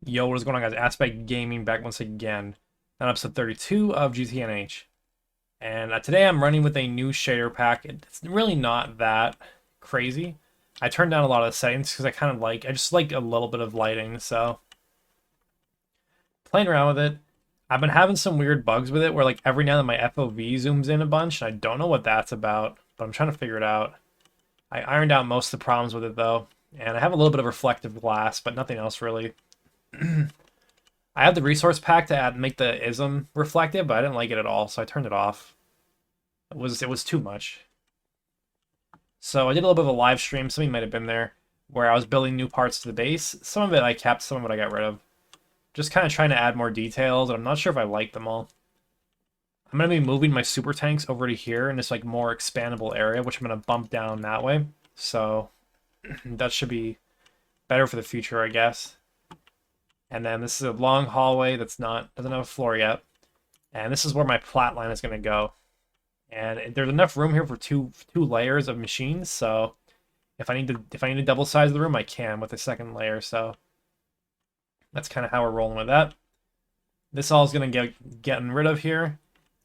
Yo, what is going on, guys? Aspect Gaming back once again on episode 32 of GTNH. And today I'm running with a new shader pack. It's really not that crazy. I turned down a lot of the settings because I just like a little bit of lighting, so playing around with it. I've been having some weird bugs with it where like every now and then my FOV zooms in a bunch, and I don't know what that's about, but I'm trying to figure it out. I ironed out most of the problems with it though, and I have a little bit of reflective glass, but nothing else really. I have the resource pack to make the ism reflective, but I didn't like it at all, so I turned it off. It was too much. So I did a little bit of a live stream, something might have been there, where I was building new parts to the base. Some of it I kept, some of it I got rid of. Just kind of trying to add more details, and I'm not sure if I like them all. I'm going to be moving my super tanks over to here in this like more expandable area, which I'm going to bump down that way. So that should be better for the future, I guess. And then this is a long hallway doesn't have a floor yet. And this is where my Platline is going to go. And there's enough room here for two layers of machines, so if I need to double size the room, I can with the second layer. So that's kind of how we're rolling with that. This all is going to get gotten rid of here,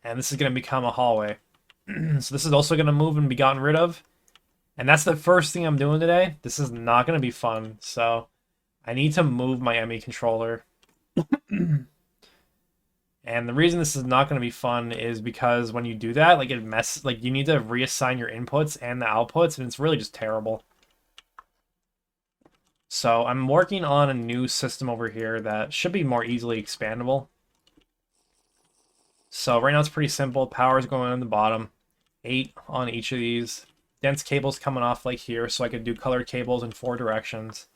and this is going to become a hallway. So this is also going to move and be gotten rid of. And that's the first thing I'm doing today. This is not going to be fun, so I need to move my ME controller. And the reason this is not going to be fun is because when you do that, like you need to reassign your inputs and the outputs, and it's really just terrible. So I'm working on a new system over here that should be more easily expandable. So right now it's pretty simple. Power is going on the bottom, 8 on each of these. Dense cables coming off like here, so I could do colored cables in 4 directions.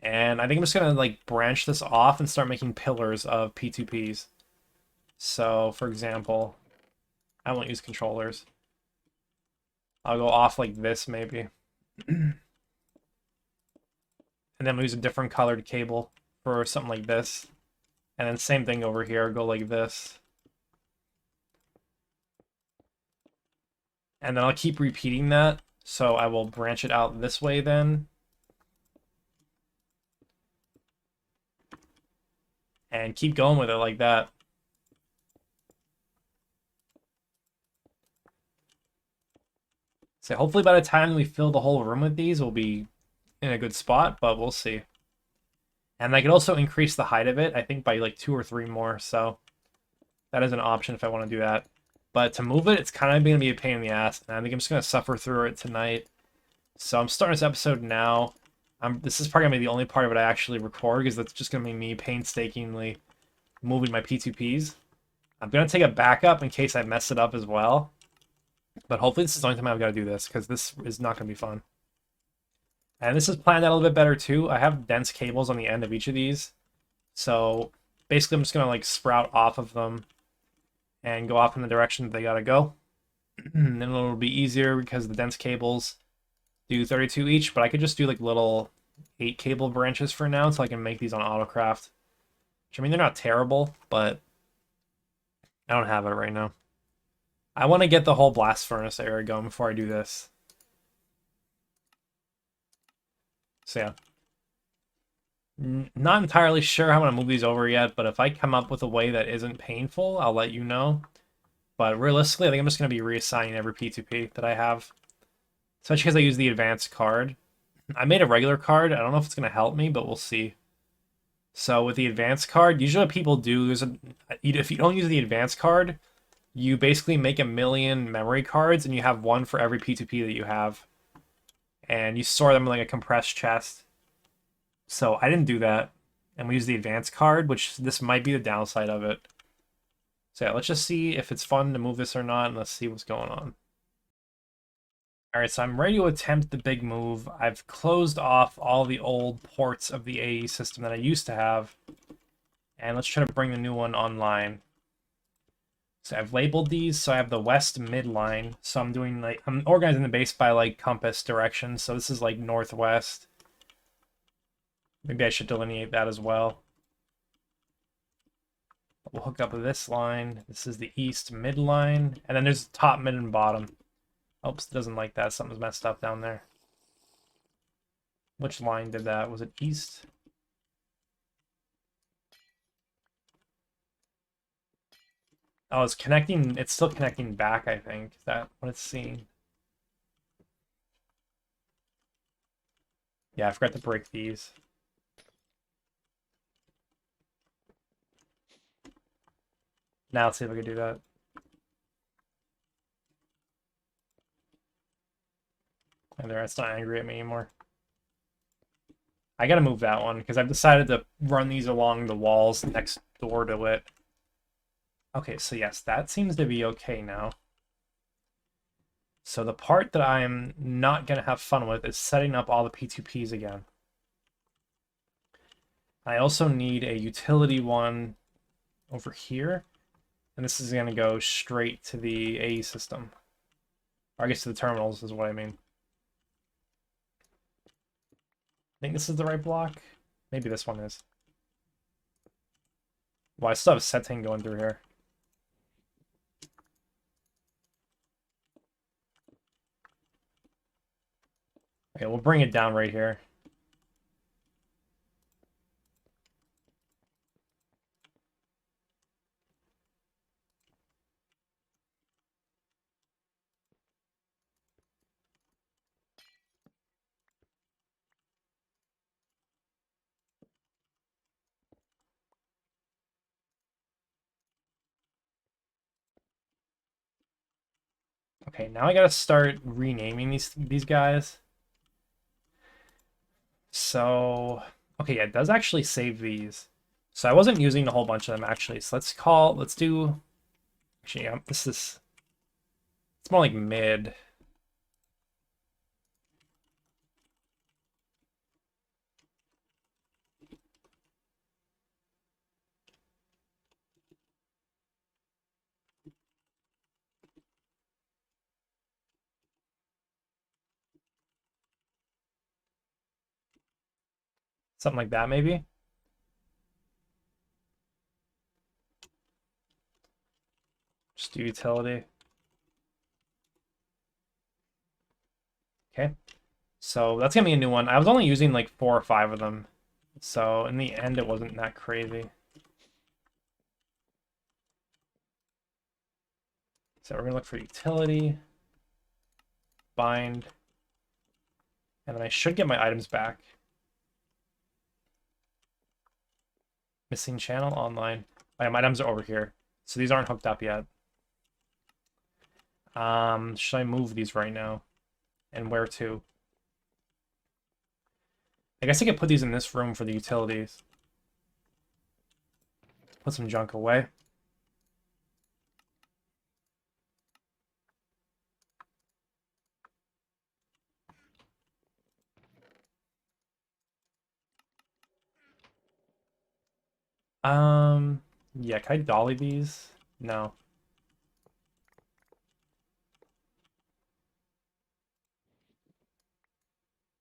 And I think I'm just gonna like branch this off and start making pillars of P2Ps. So for example, I won't use controllers. I'll go off like this maybe. And then we'll use a different colored cable for something like this. And then same thing over here, go like this. And then I'll keep repeating that. So I will branch it out this way then. And keep going with it like that. So hopefully by the time we fill the whole room with these, we'll be in a good spot, but we'll see. And I could also increase the height of it, I think by like 2 or 3 more, so that is an option if I want to do that. But to move it, it's kind of going to be a pain in the ass, and I think I'm just going to suffer through it tonight. So I'm starting this episode now. This is probably going to be the only part of it I actually record, because that's just going to be me painstakingly moving my P2Ps. I'm going to take a backup in case I mess it up as well. But hopefully this is the only time I've got to do this, because this is not going to be fun. And this is planned out a little bit better too. I have dense cables on the end of each of these. So basically I'm just going to like sprout off of them and go off in the direction that they got to go. And then it'll be easier because the dense cables do 32 each, but I could just do like little 8 cable branches for now so I can make these on Autocraft. Which, I mean, they're not terrible, but I don't have it right now. I want to get the whole blast furnace area going before I do this. So yeah. Not entirely sure how I'm going to move these over yet, but if I come up with a way that isn't painful, I'll let you know. But realistically, I think I'm just going to be reassigning every P2P that I have. Especially because I use the advanced card. I made a regular card. I don't know if it's going to help me, but we'll see. So with the advanced card, usually what people do is, if you don't use the advanced card, you basically make 1,000,000 memory cards, and you have one for every P2P that you have. And you store them in like a compressed chest. So I didn't do that, and we use the advanced card, which this might be the downside of it. So yeah, let's just see if it's fun to move this or not, and let's see what's going on. Alright, so I'm ready to attempt the big move. I've closed off all the old ports of the AE system that I used to have, and let's try to bring the new one online. So I've labeled these, so I have the west midline, so I'm organizing the base by like compass direction, so this is like northwest. Maybe I should delineate that as well. We'll hook up with this line. This is the east midline, and then there's top, mid, and bottom. Oops, it doesn't like that. Something's messed up down there. Which line did that? Was it east? Oh, it's connecting. It's still connecting back, I think. Is that what it's seeing? Yeah, I forgot to break these. Now let's see if I can do that. And there, it's not angry at me anymore. I gotta move that one because I've decided to run these along the walls next door to it. Okay, so yes, that seems to be okay now. So the part that I'm not gonna have fun with is setting up all the P2Ps again. I also need a utility one over here, and this is gonna go straight to the AE system. Or I guess to the terminals is what I mean. I think this is the right block. Maybe this one is. Well, I still have a setting going through here. Okay, we'll bring it down right here. Okay, now I gotta start renaming these guys. So, okay, yeah, it does actually save these. So I wasn't using a whole bunch of them actually. So let's do, actually, it's more like mid. Something like that maybe. Just do utility. Okay. So that's gonna be a new one. I was only using like 4 or 5 of them. So in the end, it wasn't that crazy. So we're gonna look for utility, bind, and then I should get my items back. Missing channel online. My items are over here. So these aren't hooked up yet. Should I move these right now? And where to? I guess I could put these in this room for the utilities. Put some junk away. Yeah, can I dolly these? No.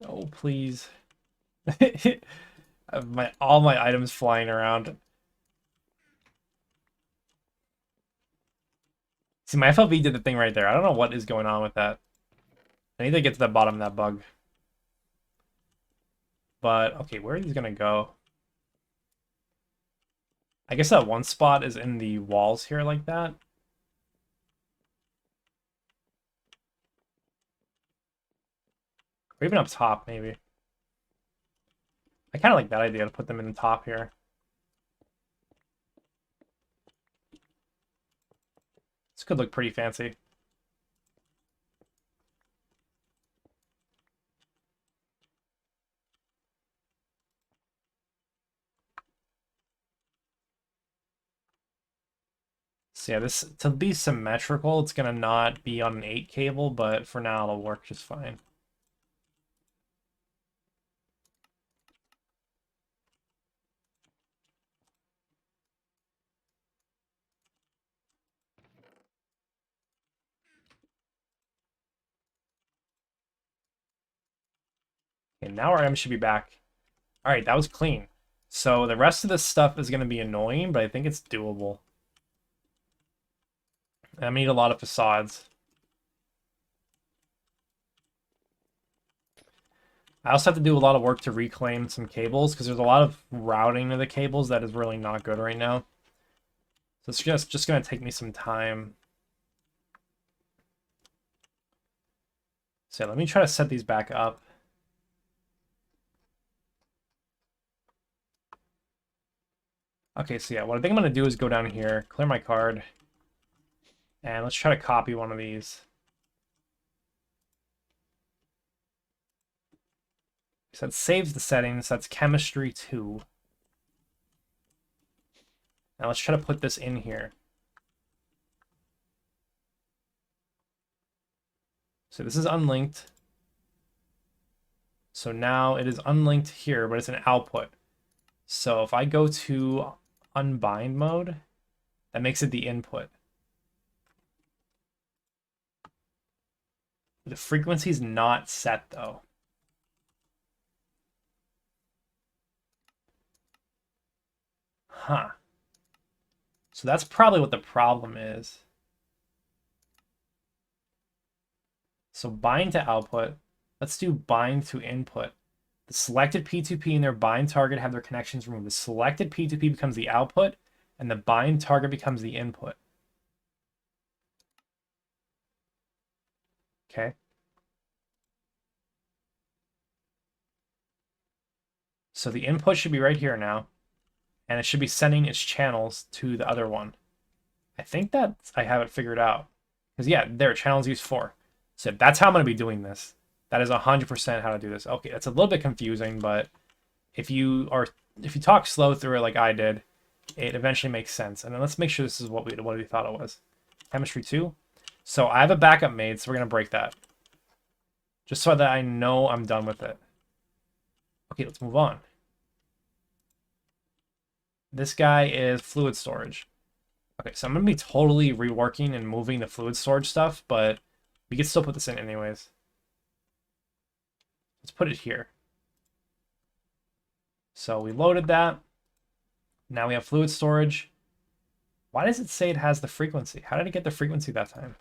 Oh, please. All my items flying around. See, my FLV did the thing right there. I don't know what is going on with that. I need to get to the bottom of that bug. But, okay, where are these gonna go? I guess that one spot is in the walls here like that. Or even up top, maybe. I kind of like that idea to put them in the top here. This could look pretty fancy. So yeah, this to be symmetrical, it's gonna not be on an 8 cable, but for now it'll work just fine. Okay, now our M should be back. All right, that was clean. So the rest of this stuff is gonna be annoying, but I think it's doable. I'm gonna need a lot of facades. I also have to do a lot of work to reclaim some cables because there's a lot of routing of the cables that is really not good right now. So it's just going to take me some time. So let me try to set these back up. Okay, so yeah, what I think I'm going to do is go down here, clear my card, and let's try to copy one of these. So it saves the settings. That's chemistry 2. Now let's try to put this in here. So this is unlinked. So now it is unlinked here, but it's an output. So if I go to unbind mode, that makes it the input. The frequency is not set though. Huh. So that's probably what the problem is. So bind to output. Let's do bind to input. The selected P2P and their bind target have their connections removed. The selected P2P becomes the output, and the bind target becomes the input. Okay. So the input should be right here now, and it should be sending its channels to the other one. I think that I have it figured out. Because yeah, there, channels use 4. So that's how I'm going to be doing this. That is 100% how to do this. Okay, it's a little bit confusing, but if you talk slow through it like I did, it eventually makes sense. And then let's make sure this is what we thought it was. Chemistry 2. So I have a backup made, so we're going to break that. Just so that I know I'm done with it. Okay, let's move on. This guy is fluid storage. Okay, so I'm going to be totally reworking and moving the fluid storage stuff, but we can still put this in anyways. Let's put it here. So we loaded that. Now we have fluid storage. Why does it say it has the frequency? How did it get the frequency that time?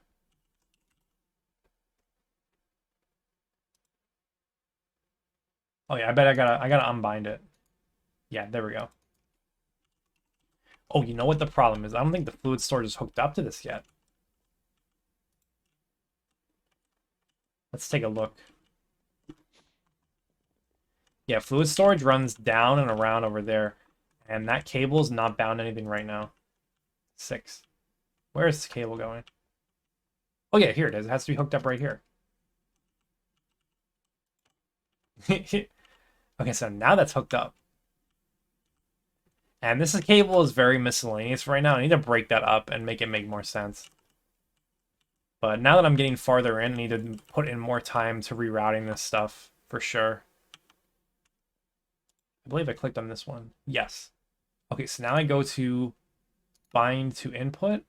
Oh yeah, I bet I gotta unbind it. Yeah, there we go. Oh, you know what the problem is? I don't think the fluid storage is hooked up to this yet. Let's take a look. Yeah, fluid storage runs down and around over there. And that cable is not bound to anything right now. 6. Where is this cable going? Oh yeah, here it is. It has to be hooked up right here. Okay, so now that's hooked up. And this cable is very miscellaneous right now. I need to break that up and make it make more sense. But now that I'm getting farther in, I need to put in more time to rerouting this stuff for sure. I believe I clicked on this one. Yes. Okay, so now I go to bind to input.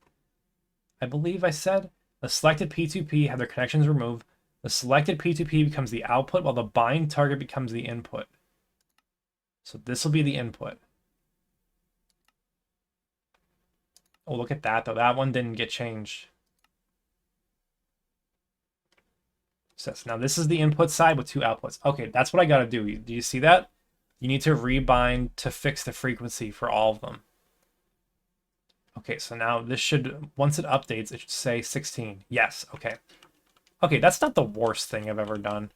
I believe I said the selected P2P have their connections removed. The selected P2P becomes the output while the bind target becomes the input. So this will be the input. Oh, look at that, though. That one didn't get changed. So now this is the input side with 2 outputs. Okay, that's what I got to do. Do you see that? You need to rebind to fix the frequency for all of them. Okay, so now this should, once it updates, it should say 16. Yes, okay. Okay, that's not the worst thing I've ever done.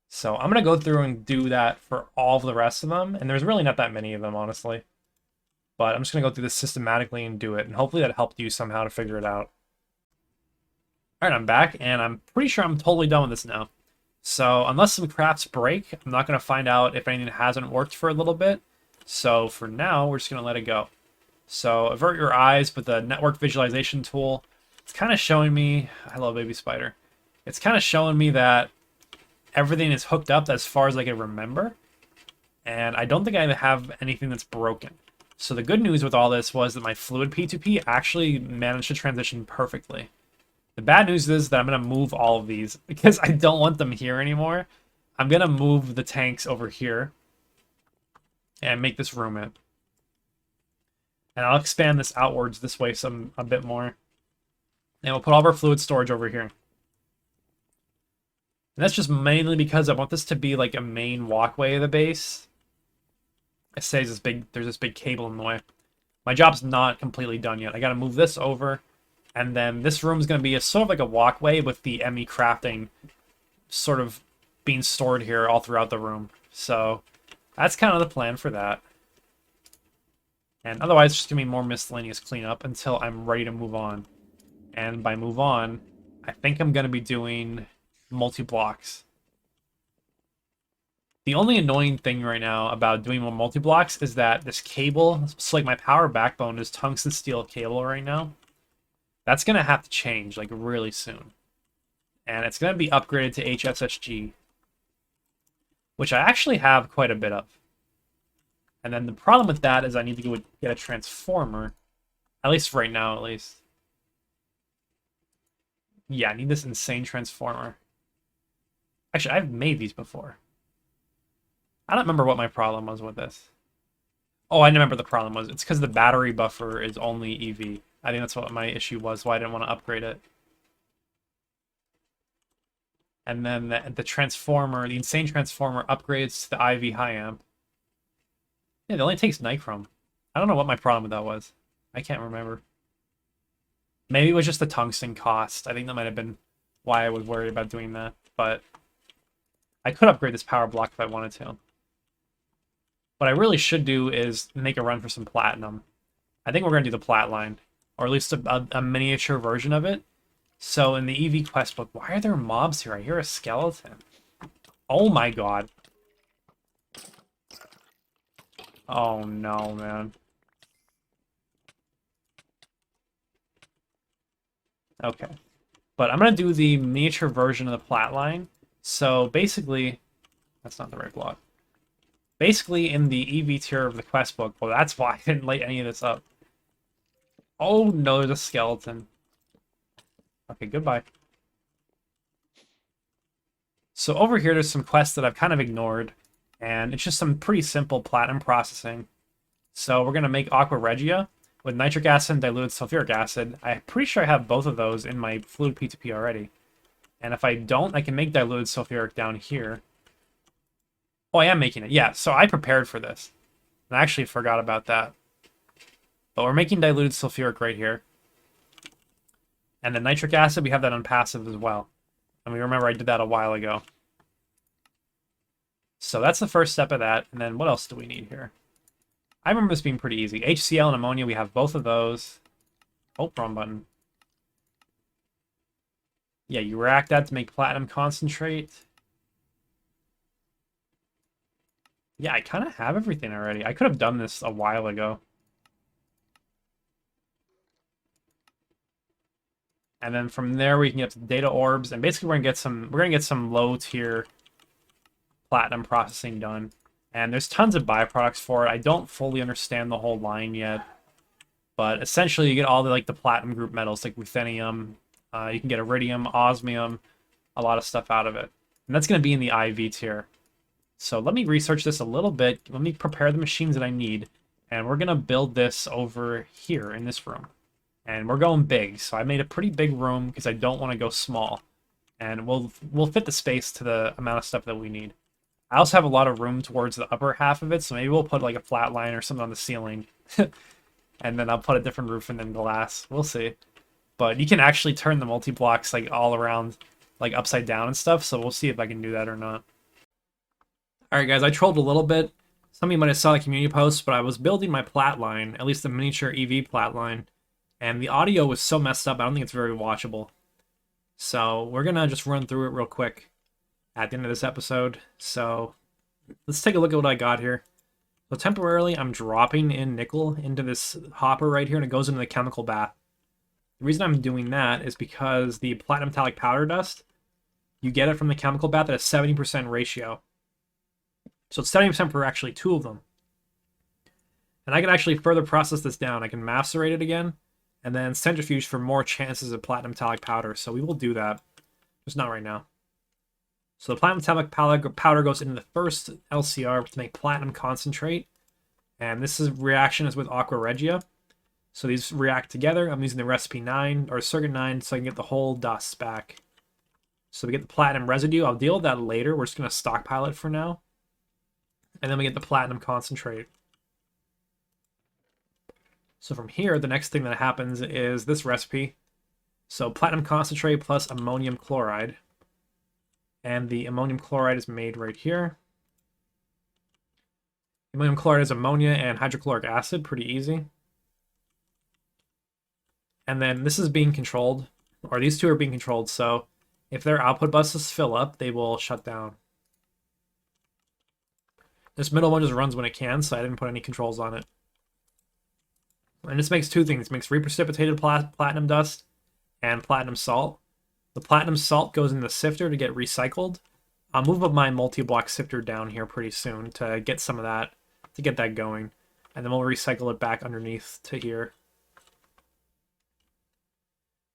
So I'm going to go through and do that for all of the rest of them. And there's really not that many of them, honestly. But I'm just going to go through this systematically and do it. And hopefully that helped you somehow to figure it out. All right, I'm back. And I'm pretty sure I'm totally done with this now. So unless some crafts break, I'm not going to find out if anything hasn't worked for a little bit. So for now, we're just going to let it go. So avert your eyes with the network visualization tool. It's kind of showing me, I love Baby Spider. It's kind of showing me that everything is hooked up as far as I can remember. And I don't think I have anything that's broken. So the good news with all this was that my fluid P2P actually managed to transition perfectly. The bad news is that I'm going to move all of these because I don't want them here anymore. I'm going to move the tanks over here and make this room in. And I'll expand this outwards this way a bit more. And we'll put all of our fluid storage over here. And that's just mainly because I want this to be like a main walkway of the base. It says there's this big cable in the way. my job's not completely done yet. I gotta move this over, and then this room is gonna be a sort of like a walkway with the ME crafting sort of being stored here all throughout the room. So that's kind of the plan for that. And otherwise, it's just gonna be more miscellaneous cleanup until I'm ready to move on. And by move on, I think I'm gonna be doing multi-blocks. The only annoying thing right now about doing more multi-blocks is that this cable, so like my power backbone is tungsten steel cable right now. That's gonna have to change like really soon. And it's gonna be upgraded to HSSG, which I actually have quite a bit of. And then the problem with that is I need to go get a transformer, at least right now, at least. Yeah, I need this insane transformer. Actually, I've made these before. I don't remember what my problem was with this. Oh, I remember the problem was. It's because the battery buffer is only EV. I think that's what my issue was, why I didn't want to upgrade it. And then the transformer, the insane transformer upgrades to the IV high amp. Yeah, it only takes nichrome. I don't know what my problem with that was. I can't remember. Maybe it was just the tungsten cost. I think that might have been why I was worried about doing that. But I could upgrade this power block if I wanted to. What I really should do is make a run for some platinum. I think we're going to do the Platline, or at least a miniature version of it. So in the EV quest book, why are there mobs here? I hear a skeleton. Oh my god. Oh no, man. Okay. But I'm going to do the miniature version of the Platline. So basically, that's not the right block. Basically, in the EV tier of the quest book, well, that's why I didn't light any of this up. Oh no, there's a skeleton. Okay, goodbye. So over here, there's some quests that I've kind of ignored, and it's just some pretty simple platinum processing. So we're going to make Aqua Regia with nitric acid and diluted sulfuric acid. I'm pretty sure I have both of those in my fluid P2P already. And if I don't, I can make diluted sulfuric down here. Oh, I am making it. Yeah, so I prepared for this. I actually forgot about that. But we're making diluted sulfuric right here. And the nitric acid, we have that on passive as well. And we remember I did that a while ago. So that's the first step of that. And then what else do we need here? I remember this being pretty easy. HCl and ammonia, we have both of those. Oh, wrong button. Yeah, you react that to make platinum concentrate. Yeah, I kind of have everything already. I could have done this a while ago. And then from there we can get to data orbs, and basically we're gonna get some low tier platinum processing done. And there's tons of byproducts for it. I don't fully understand the whole line yet, but essentially you get all the the platinum group metals like ruthenium. You can get iridium, osmium, a lot of stuff out of it, and that's gonna be in the IV tier. So let me research this a little bit. Let me prepare the machines that I need, and we're gonna build this over here in this room. And we're going big, so I made a pretty big room because I don't want to go small. And we'll fit the space to the amount of stuff that we need. I also have a lot of room towards the upper half of it, so maybe we'll put like a flat line or something on the ceiling. And then I'll put a different roof and then glass. We'll see. But you can actually turn the multi-blocks like all around, like upside down and stuff, so we'll see if I can do that or not. Alright guys, I trolled a little bit. Some of you might have saw the community post, but I was building my Platline, at least the miniature EV Platline. And the audio was so messed up, I don't think it's very watchable. So we're going to just run through it real quick at the end of this episode. So let's take a look at what I got here. So temporarily, I'm dropping in nickel into this hopper right here, and it goes into the chemical bath. The reason I'm doing that is because the platinum metallic powder dust, you get it from the chemical bath at a 70% ratio. So it's 70% for actually 2 of them. And I can actually further process this down. I can macerate it again, and then centrifuge for more chances of platinum metallic powder. So we will do that, just not right now. So the platinum metallic powder goes into the first LCR to make platinum concentrate. And this reaction is with Aqua Regia. So these react together. I'm using the recipe 9, or circuit 9, so I can get the whole dust back. So we get the platinum residue. I'll deal with that later. We're just going to stockpile it for now. And then we get the platinum concentrate. So from here, the next thing that happens is this recipe. So platinum concentrate plus ammonium chloride. And the ammonium chloride is made right here. Ammonium chloride is ammonia and hydrochloric acid, pretty easy. And then this is being controlled, or these two are being controlled, so if their output buses fill up, they will shut down. This middle one just runs when it can, so I didn't put any controls on it. And this makes two things. It makes reprecipitated platinum dust and platinum salt. The platinum salt goes in the sifter to get recycled. I'll move up my multi-block sifter down here pretty soon to get some of that, to get that going. And then we'll recycle it back underneath to here.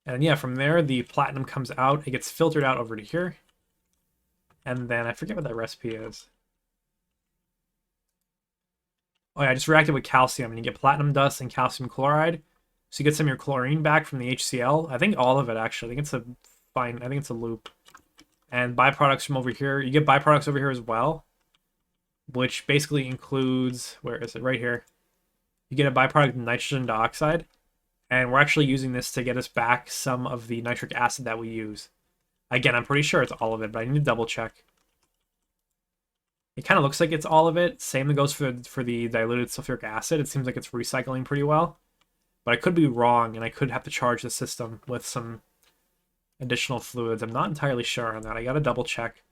And yeah, from there, the platinum comes out. It gets filtered out over to here. And then I forget what that recipe is. Oh yeah, I just reacted with calcium, and you get platinum dust and calcium chloride. So you get some of your chlorine back from the HCl. I think all of it, actually. I think it's a loop. And byproducts from over here. You get byproducts over here as well, which basically includes, where is it? Right here. You get a byproduct of nitrogen dioxide. And we're actually using this to get us back some of the nitric acid that we use. Again, I'm pretty sure it's all of it, but I need to double check. It kind of looks like it's all of it. Same that goes for the diluted sulfuric acid. It seems like it's recycling pretty well. But I could be wrong, and I could have to charge the system with some additional fluids. I'm not entirely sure on that. I gotta double check.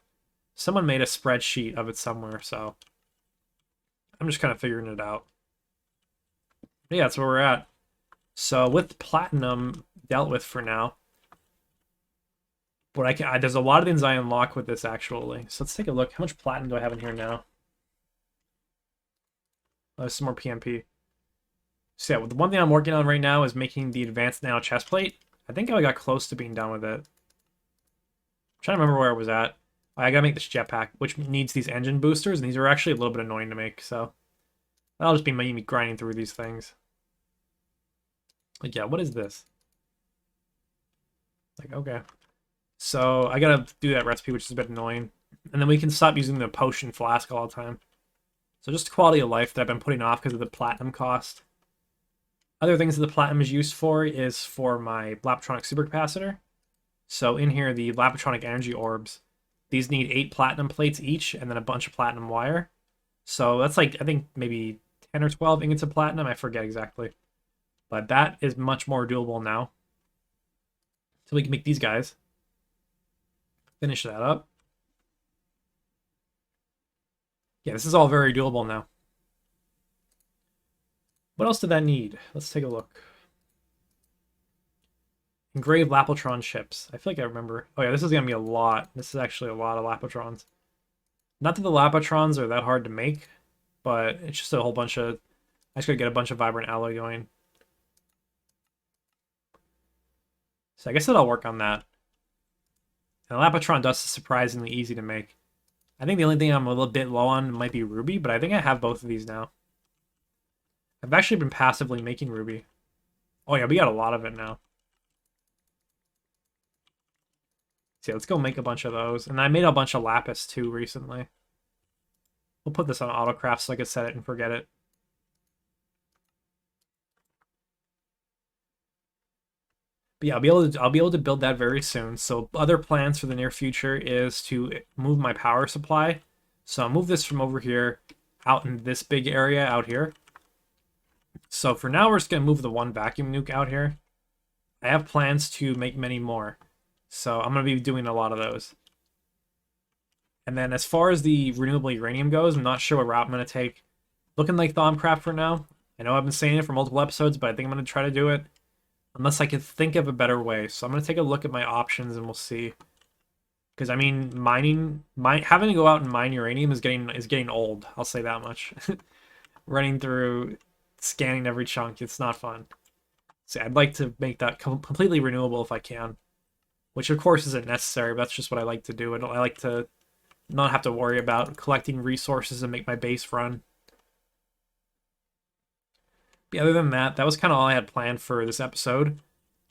Someone made a spreadsheet of it somewhere, so I'm just kind of figuring it out. But yeah, that's where we're at. So with platinum dealt with for now, but there's a lot of things I unlock with this actually. So let's take a look. How much platinum do I have in here now? Oh, there's some more PMP. So yeah, the one thing I'm working on right now is making the advanced nano chest plate. I think I got close to being done with it. I'm trying to remember where I was at. I gotta make this jetpack, which needs these engine boosters, and these are actually a little bit annoying to make, so that'll just be me grinding through these things. Like, yeah, what is this? Like, okay. So I gotta do that recipe, which is a bit annoying. And then we can stop using the potion flask all the time. So just quality of life that I've been putting off because of the platinum cost. Other things that the platinum is used for is for my Lapatronic supercapacitor. So in here, the Lapatronic energy orbs, these need 8 platinum plates each and then a bunch of platinum wire. So that's like, I think maybe 10 or 12 ingots of platinum. I forget exactly. But that is much more doable now. So we can make these guys. Finish that up. Yeah, this is all very doable now. What else did that need? Let's take a look. Engraved Lapotron ships. I feel like I remember. Oh yeah, this is going to be a lot. This is actually a lot of Lapotrons. Not that the Lapotrons are that hard to make, but it's just a whole bunch of... I just got to get a bunch of vibrant alloy going. So I guess that I'll work on that. And the Lapotron dust is surprisingly easy to make. I think the only thing I'm a little bit low on might be ruby, but I think I have both of these now. I've actually been passively making ruby. Oh yeah, we got a lot of it now. So let's go make a bunch of those. And I made a bunch of lapis too recently. We'll put this on autocraft so I can set it and forget it. But yeah, I'll be able to build that very soon. So other plans for the near future is to move my power supply. So I'll move this from over here out in this big area out here. So for now, we're just going to move the one vacuum nuke out here. I have plans to make many more. So I'm going to be doing a lot of those. And then as far as the renewable uranium goes, I'm not sure what route I'm going to take. Looking like Thaumcraft for now. I know I've been saying it for multiple episodes, but I think I'm going to try to do it. Unless I can think of a better way. So I'm going to take a look at my options and we'll see. Because, I mean, having to go out and mine uranium is getting old. I'll say that much. Running through, scanning every chunk, it's not fun. So I'd like to make that completely renewable if I can. Which, of course, isn't necessary, but that's just what I like to do. I like to not have to worry about collecting resources and make my base run. But other than that, that was kind of all I had planned for this episode.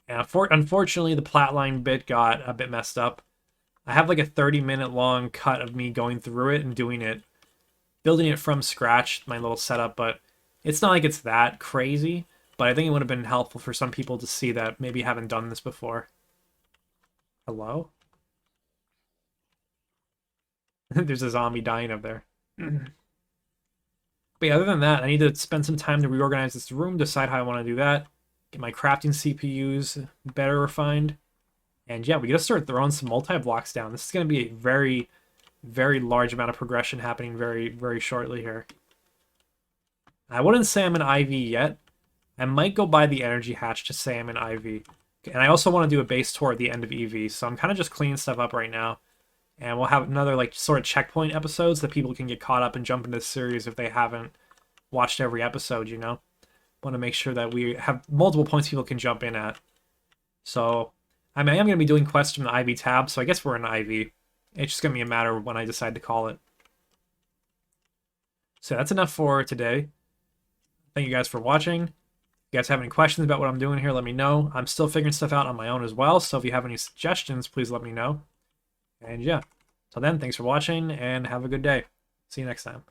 And unfortunately, the Platline bit got a bit messed up. I have like a 30-minute long cut of me going through it and doing it, building it from scratch, my little setup, but it's not like it's that crazy. but I think it would have been helpful for some people to see that maybe haven't done this before. Hello? There's a zombie dying up there. But yeah, other than that, I need to spend some time to reorganize this room, decide how I want to do that, get my crafting CPUs better refined. And yeah, we gotta start throwing some multi-blocks down. This is gonna be a very, very large amount of progression happening very, very shortly here. I wouldn't say I'm an IV yet. I might go buy the energy hatch to say I'm an IV. And I also want to do a base tour at the end of EV, so I'm kind of just cleaning stuff up right now. And we'll have another like sort of checkpoint episodes that people can get caught up and jump into the series if they haven't watched every episode, you know? Want to make sure that we have multiple points people can jump in at. So, I mean, I am going to be doing quests from the IV tab, so I guess we're in IV. It's just going to be a matter of when I decide to call it. So that's enough for today. Thank you guys for watching. If you guys have any questions about what I'm doing here, let me know. I'm still figuring stuff out on my own as well, so if you have any suggestions, please let me know. And yeah, till then, thanks for watching, and have a good day. See you next time.